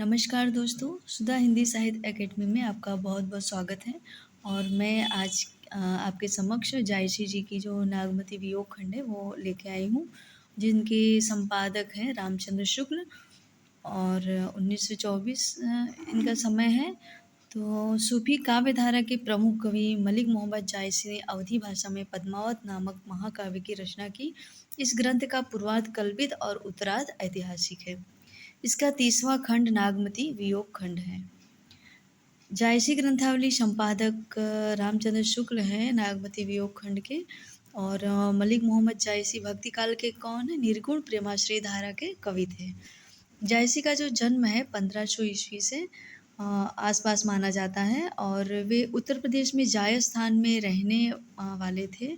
नमस्कार दोस्तों, सुधा हिंदी साहित्य एकेडमी में आपका बहुत-बहुत स्वागत है और मैं आज आपके समक्ष जायसी जी की जो नागमती वियोग खंड है वो लेके आई हूँ, जिनके संपादक हैं रामचंद्र शुक्ल और 1924 इनका समय है। तो सूफी काव्य धारा के प्रमुख कवि मलिक मोहम्मद जायसी ने अवधी भाषा में पद्मावत नामक महाकाव्य की रचना की। इस ग्रंथ का पूर्वार्ध कल्पित और उत्तरार्ध ऐतिहासिक है। इसका 30वां खंड नागमती वियोग खंड है। जायसी ग्रंथावली संपादक रामचंद्र शुक्ल हैं नागमती वियोग खंड के और मलिक मोहम्मद जायसी भक्ति काल के कौन है? निर्गुण प्रेमाश्रय धारा के कवि थे। जायसी का जो जन्म है 1500 ईस्वी से आसपास माना जाता है और वे उत्तर प्रदेश में जायस स्थान में रहने वाले थे,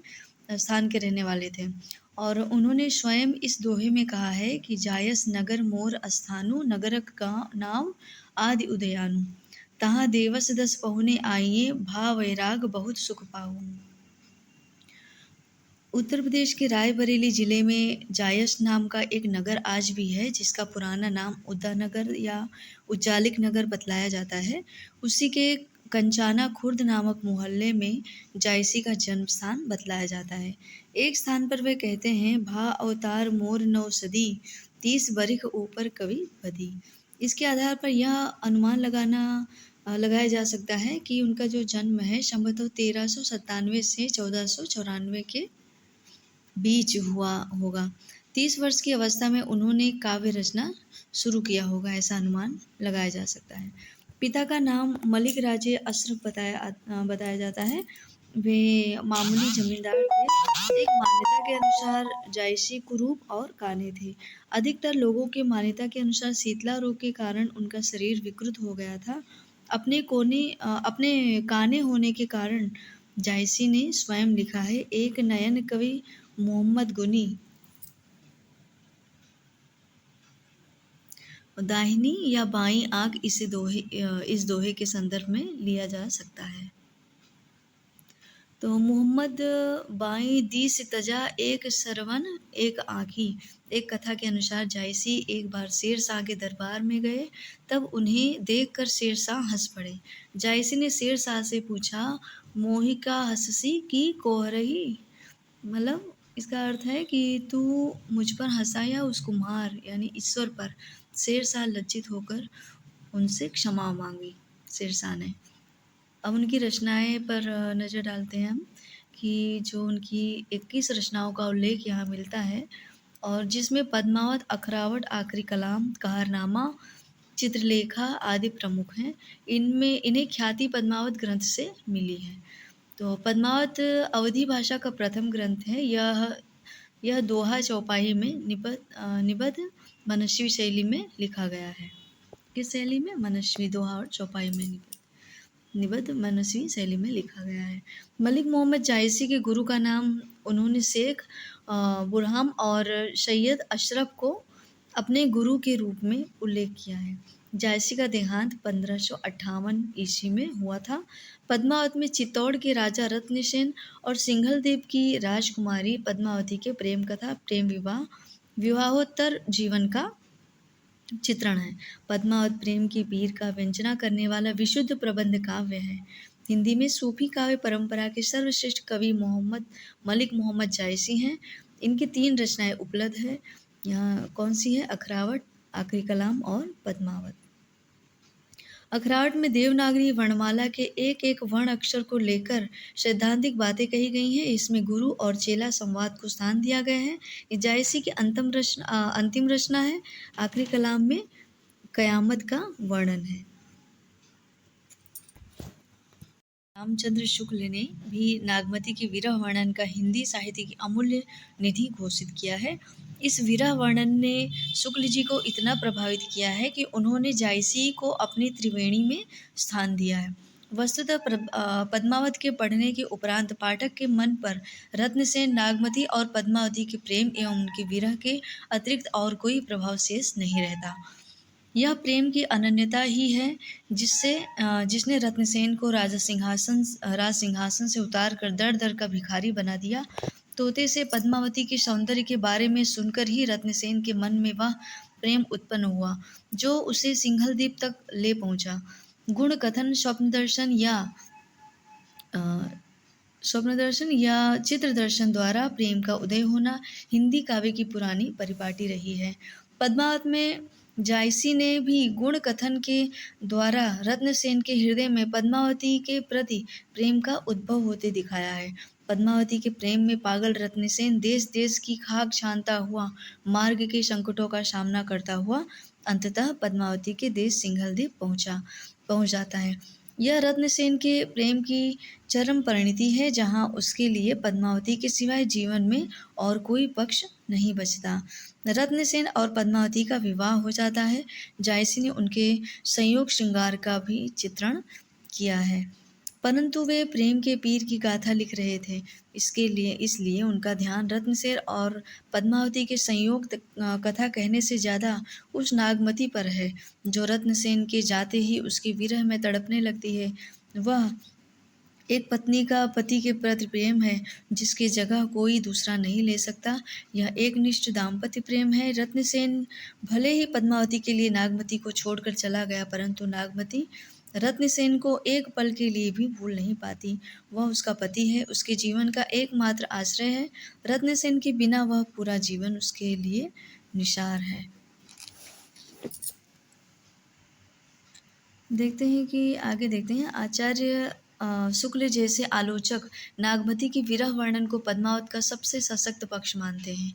स्थान के रहने वाले थे और उन्होंने स्वयं इस दोहे में कहा है कि जायस नगर मोर अस्थानु नगरक का नाम आदि उदयानु तहाँ देवस दस पहुने आइए भा वैराग बहुत सुख पाऊँ। उत्तर प्रदेश के रायबरेली ज़िले में जायस नाम का एक नगर आज भी है, जिसका पुराना नाम उद्दानगर या उज्जालिक नगर बतलाया जाता है। उसी के कंचाना खुर्द नामक मोहल्ले में जायसी का जन्म स्थान बतलाया जाता है। एक स्थान पर वे कहते हैं, भा अवतार मोर नौ सदी 30 बरिख ऊपर कवि बदी। इसके आधार पर यह अनुमान लगाया जा सकता है कि उनका जो जन्म है संभवतः 1397 से 1494 के बीच हुआ होगा। 30 वर्ष की अवस्था में उन्होंने काव्य रचना शुरू किया होगा, ऐसा अनुमान लगाया जा सकता है। पिता का नाम मलिक राजे अशरफ बताया जाता है। वे मामूली जमींदार थे। एक मान्यता के अनुसार जायसी कुरूप और काने थे। अधिकतर लोगों की मान्यता के अनुसार शीतला रोग के कारण उनका शरीर विकृत हो गया था। अपने काने होने के कारण जायसी ने स्वयं लिखा है, एक नयन कवि मोहम्मद गुनी दाहिनी या बाईं आंख इस दोहे के संदर्भ में लिया जा सकता है। तो मोहम्मद बाईं दिस तजा एक सरवन एक आँखी। एक कथा के अनुसार जायसी एक बार शेरशाह के दरबार में गए, तब उन्हें देखकर शेरशाह हंस पड़े। जायसी ने शेरशाह से पूछा, मोहिका हंससी की कोहरही, मतलब इसका अर्थ है कि तू मुझ पर हंसा या उस कुम्हार यानी ईश्वर पर। शेरशाह लज्जित होकर उनसे क्षमा मांगी शेरशाह ने। अब उनकी रचनाएं पर नज़र डालते हैं हम कि जो उनकी 21 रचनाओं का उल्लेख यहाँ मिलता है और जिसमें पद्मावत, अखरावट, आखिरी कलाम, कहरनामा, चित्रलेखा आदि प्रमुख हैं। इन्हें ख्याति पद्मावत ग्रंथ से मिली है। तो पद्मावत अवधी भाषा का प्रथम ग्रंथ है। यह दोहा चौपाई में निबद्ध मनस्वी शैली में लिखा गया है। किस शैली में? मनस्वी। दोहा और चौपाई में निबद्ध मनस्वी शैली में लिखा गया है। मलिक मोहम्मद जायसी के गुरु का नाम उन्होंने शेख बुरहम और सैयद अशरफ को अपने गुरु के रूप में उल्लेख किया है। जायसी का देहांत 1558 ईस्वी में हुआ था। पद्मावत में चित्तौड़ के राजा रत्नसेन और सिंघलदेव की राजकुमारी पद्मावती के प्रेम कथा, प्रेम विवाहोत्तर जीवन का चित्रण है। पद्मावत प्रेम की पीर का व्यंजना करने वाला विशुद्ध प्रबंध काव्य है। हिंदी में सूफी काव्य परंपरा के सर्वश्रेष्ठ कवि मलिक मोहम्मद जायसी हैं। इनकी 3 रचनाएं उपलब्ध है। यहाँ कौन सी है? अखरावट, आखिरी कलाम और पद्मावत। अखरावट में देवनागरी वर्णमाला के एक एक वर्ण अक्षर को लेकर सैद्धांतिक बातें कही गई हैं। इसमें गुरु और चेला संवाद को स्थान दिया गया है। ये जायसी की अंतिम रचना है। आखिरी कलाम में कयामत का वर्णन है। रामचंद्र शुक्ल ने भी नागमती के विरह वर्णन का हिंदी साहित्य की अमूल्य निधि घोषित किया है। इस विरह वर्णन ने शुक्ल जी को इतना प्रभावित किया है कि उन्होंने जायसी को अपनी त्रिवेणी में स्थान दिया है। वस्तुतः पद्मावत के पढ़ने के उपरांत पाठक के मन पर रत्नसेन, नागमती और पद्मावती के प्रेम एवं उनके विरह के अतिरिक्त और कोई प्रभाव शेष नहीं रहता। यह प्रेम की अनन्यता ही है जिसने रत्नसेन को राज सिंहासन से उतार कर दर दर का भिखारी बना दिया। तोते से पद्मावती के सौंदर्य के बारे में सुनकर ही रत्नसेन के मन में वह प्रेम उत्पन्न हुआ, जो उसे सिंघलदीप तक ले पहुंचा। गुण कथन, अ, स्वप्न दर्शन या चित्र दर्शन द्वारा प्रेम का उदय होना हिंदी काव्य की पुरानी परिपाटी रही है। पद्मावत में जायसी ने भी गुण कथन के द्वारा रत्नसेन के हृदय में पद्मावती के प्रति प्रेम का उद्भव होते दिखाया है। पद्मावती के प्रेम में पागल रत्नसेन देश देश की खाक छानता हुआ, मार्ग के संकटों का सामना करता हुआ अंततः पद्मावती के देश सिंघलदीप पहुंच जाता है। यह रत्नसेन के प्रेम की चरम परिणति है, जहाँ उसके लिए पद्मावती के सिवाय जीवन में और कोई पक्ष नहीं बचता। रत्नसेन और पद्मावती का विवाह हो जाता है। जायसी ने उनके संयोग श्रृंगार का भी चित्रण किया है, परंतु वे प्रेम के पीर की गाथा लिख रहे थे। इसलिए उनका ध्यान रत्नसेन और पद्मावती के संयोग कथा कहने से ज़्यादा उस नागमती पर है, जो रत्नसेन के जाते ही उसके विरह में तड़पने लगती है। वह एक पत्नी का पति के प्रति प्रेम है, जिसकी जगह कोई दूसरा नहीं ले सकता। यह एक निष्ठ दाम्पत्य प्रेम है। रत्नसेन भले ही पद्मावती के लिए नागमती को छोड़कर चला गया, परंतु नागमती रत्नसेन को एक पल के लिए भी भूल नहीं पाती। वह उसका पति है, उसके जीवन का एकमात्र आश्रय है। रत्नसेन के बिना वह पूरा जीवन उसके लिए निसार है। आगे देखते हैं। आचार्य शुक्ल जैसे आलोचक नागमती की विरह वर्णन को पद्मावत का सबसे सशक्त पक्ष मानते हैं।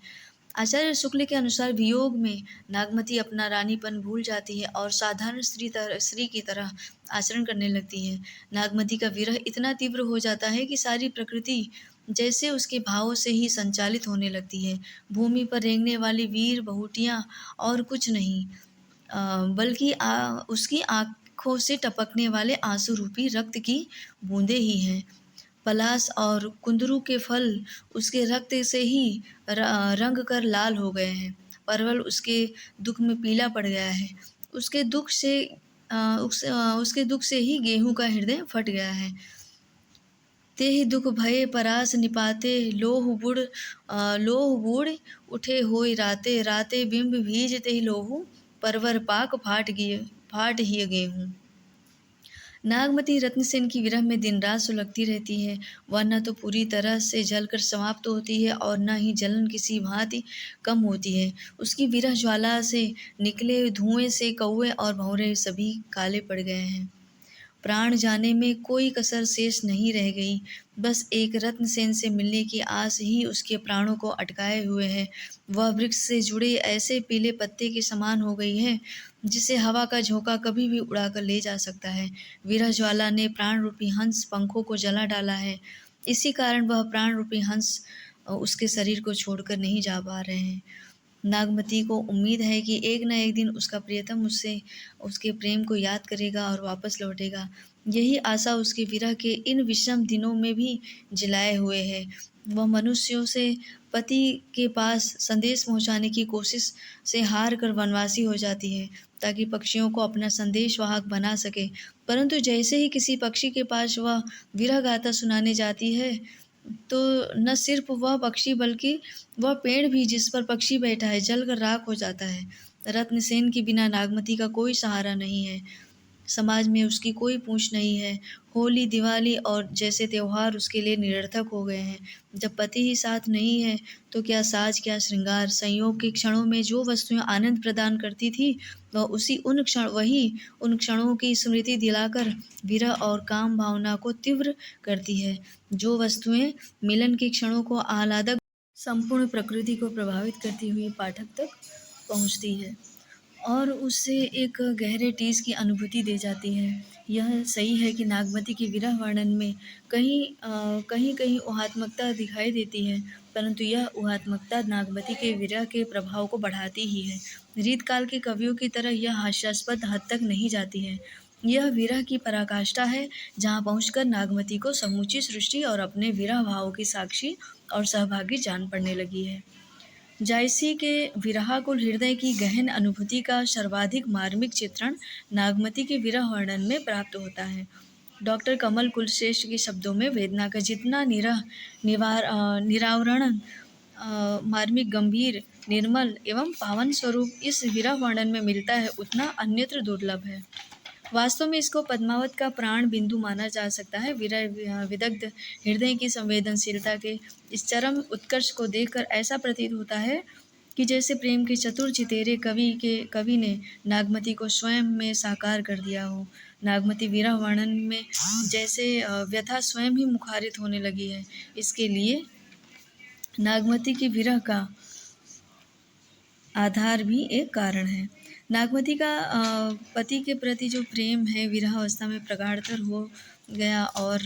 आचार्य शुक्ल के अनुसार वियोग में नागमती अपना रानीपन भूल जाती है और साधारण स्त्री की तरह आचरण करने लगती है। नागमती का विरह इतना तीव्र हो जाता है कि सारी प्रकृति जैसे उसके भावों से ही संचालित होने लगती है। भूमि पर रेंगने वाली वीर बहुटियाँ और कुछ नहीं, बल्कि उसकी आँखों से टपकने वाले आंसू रूपी रक्त की बूंदें ही हैं। पलाश और कुंदरू के फल उसके रक्त से ही रंग कर लाल हो गए हैं। परवल उसके दुख में पीला पड़ गया है। उसके दुख से ही गेहूं का हृदय फट गया है। ते ही दुख भये परास निपाते, लोह बूढ़ उठे होई राते, राते बिंब भीज ते ही लोहू, परवर पाक फाट ही गेहूं। नागमती रत्नसेन की विरह में दिन रात सुलगती रहती है। वह न तो पूरी तरह से जलकर समाप्त होती है और न ही जलन किसी भांति कम होती है। उसकी विरह ज्वाला से निकले धुएं से कौवे और भंवरे सभी काले पड़ गए हैं। प्राण जाने में कोई कसर शेष नहीं रह गई। बस एक रत्नसेन से मिलने की आस ही उसके प्राणों को अटकाए हुए है। वह वृक्ष से जुड़े ऐसे पीले पत्ते के समान हो गई है, जिसे हवा का झोंका कभी भी उड़ाकर ले जा सकता है। विरह ज्वाला ने प्राण रूपी हंस पंखों को जला डाला है। इसी कारण वह प्राण रूपी हंस उसके शरीर को छोड़कर नहीं जा पा रहे हैं। नागमती को उम्मीद है कि एक न एक दिन उसका प्रियतम उससे उसके प्रेम को याद करेगा और वापस लौटेगा। यही आशा उसके विरह के इन विषम दिनों में भी जलाए हुए है। वह मनुष्यों से पति के पास संदेश पहुंचाने की कोशिश से हार कर वनवासी हो जाती है, ताकि पक्षियों को अपना संदेश वाहक बना सके। परंतु जैसे ही किसी पक्षी के पास वह विरह गाथा सुनाने जाती है, तो न सिर्फ वह पक्षी बल्कि वह पेड़ भी जिस पर पक्षी बैठा है जलकर राख हो जाता है। रत्नसेन के बिना नागमती का कोई सहारा नहीं है। समाज में उसकी कोई पूछ नहीं है। होली, दिवाली और जैसे त्योहार उसके लिए निरर्थक हो गए हैं। जब पति ही साथ नहीं है, तो क्या साज, क्या श्रृंगार। संयोग के क्षणों में जो वस्तुएं आनंद प्रदान करती थी, वही उन क्षणों की स्मृति दिलाकर विरह और काम भावना को तीव्र करती है। जो वस्तुएं मिलन के क्षणों को आह्लादक, संपूर्ण प्रकृति को प्रभावित करती हुई पाठक तक पहुंचती है और उससे एक गहरे टीस की अनुभूति दे जाती है। यह सही है कि नागमती के विरह वर्णन में कहीं ऊहात्मकता दिखाई देती है, परंतु यह ऊहात्मकता नागमती के विरह के प्रभाव को बढ़ाती ही है। रीतकाल के कवियों की तरह यह हास्यास्पद हद तक नहीं जाती है। यह विरह की पराकाष्ठा है, जहाँ पहुंचकर नागमती को समूची सृष्टि और अपने विरह भावों की साक्षी और सहभागी जान पड़ने लगी है। जायसी के विरहाकुल हृदय की गहन अनुभूति का सर्वाधिक मार्मिक चित्रण नागमती के विरह वर्णन में प्राप्त होता है। डॉक्टर कमल कुलश्रेष्ठ के शब्दों में वेदना का जितना निरावरण मार्मिक, गंभीर, निर्मल एवं पावन स्वरूप इस विरह वर्णन में मिलता है, उतना अन्यत्र दुर्लभ है। वास्तव में इसको पद्मावत का प्राण बिंदु माना जा सकता है। विरह विदग्ध हृदय की संवेदनशीलता के इस चरम उत्कर्ष को देखकर ऐसा प्रतीत होता है कि जैसे प्रेम के चतुर चितेरे कवि ने नागमती को स्वयं में साकार कर दिया हो। नागमती विरह वर्णन में जैसे व्यथा स्वयं ही मुखारित होने लगी है। इसके लिए नागमती की विरह का आधार भी एक कारण है। नागमती का पति के प्रति जो प्रेम है विरहावस्था में प्रगाढ़तर हो गया और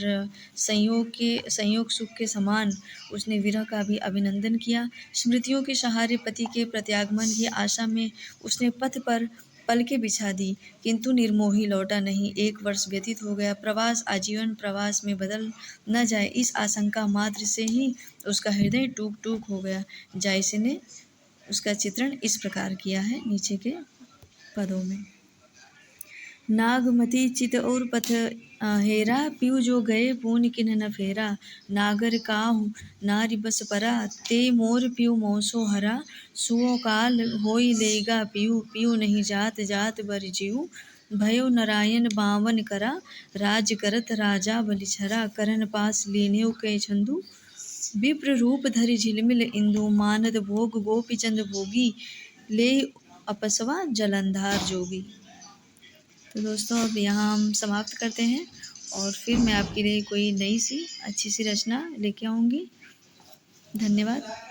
संयोग सुख के समान उसने विरह का भी अभिनंदन किया। स्मृतियों के सहारे पति के प्रत्यागमन की आशा में उसने पथ पर पलकें बिछा दी, किंतु निर्मोही लौटा नहीं। 1 वर्ष व्यतीत हो गया। प्रवास आजीवन प्रवास में बदल न जाए, इस आशंका मात्र से ही उसका हृदय टूक टूक हो गया। जायसी ने उसका चित्रण इस प्रकार किया है नीचे के पदों में। नागमती चित और पथ हेरा, पीऊ जो गए पून किन्ह न फेरा। नागर काहू नारी बस परा, ते मोर पीऊ मोसो हरा। सुओ काल होई लेगा पीऊ, पीऊ नहीं जात जात बर जीऊ। भयो नारायण बावन करा, राज करत राजा बलिछरा। करन पास लीन्यो कै छंदू, विप्र रूप धरि झिलमिल इंदु। मानद भोग गोपी चंद भोगी, ले अपसवा जलंधार जोगी। तो दोस्तों अब यहाँ हम समाप्त करते हैं और फिर मैं आपके लिए कोई नई सी अच्छी सी रचना लेके आऊँगी। धन्यवाद।